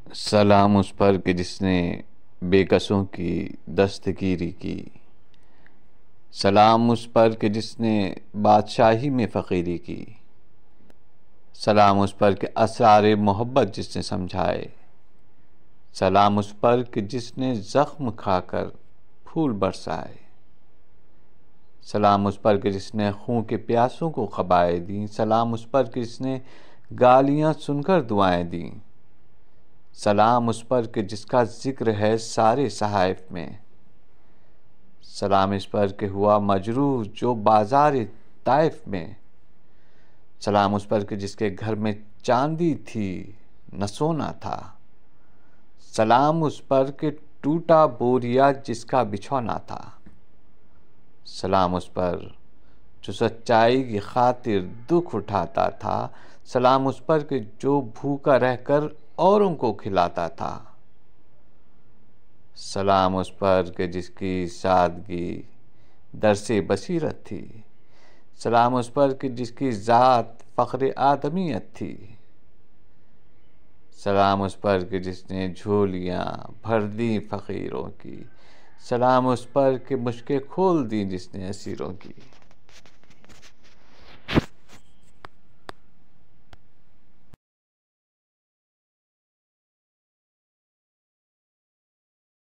सलाम उस पर कि जिसने बेकसों की दस्तगीरी की। सलाम उस पर कि जिसने बादशाही में फ़कीरी की। सलाम उस पर कि असरारे मोहब्बत जिसने समझाए। सलाम उस पर कि जिसने ज़ख्म खाकर फूल बरसाए। सलाम उस पर कि जिसने खून के प्यासों को ख़बाएँ दी। सलाम उस पर कि जिसने गालियाँ सुनकर दुआएं दी। सलाम उस पर कि जिसका ज़िक्र है सारे सहाइफ में। सलाम इस पर कि हुआ मजरूह जो बाज़ार ताइफ में। सलाम उस पर कि जिसके घर में चांदी थी न सोना था। सलाम उस पर कि टूटा बोरिया जिसका बिछौना था। सलाम उस पर जो सच्चाई की खातिर दुख उठाता था। सलाम उस पर कि जो भूखा रहकर औरों को खिलाता था। सलाम उस पर कि जिसकी सादगी दरसे बसीरत थी। सलाम उस पर कि जिसकी ज़ात फ़ख्र आदमियत थी। सलाम उस पर कि जिसने झोलियाँ भर दी फ़कीरों की। सलाम उस पर कि मुश्कें खोल दी जिसने असीरों की।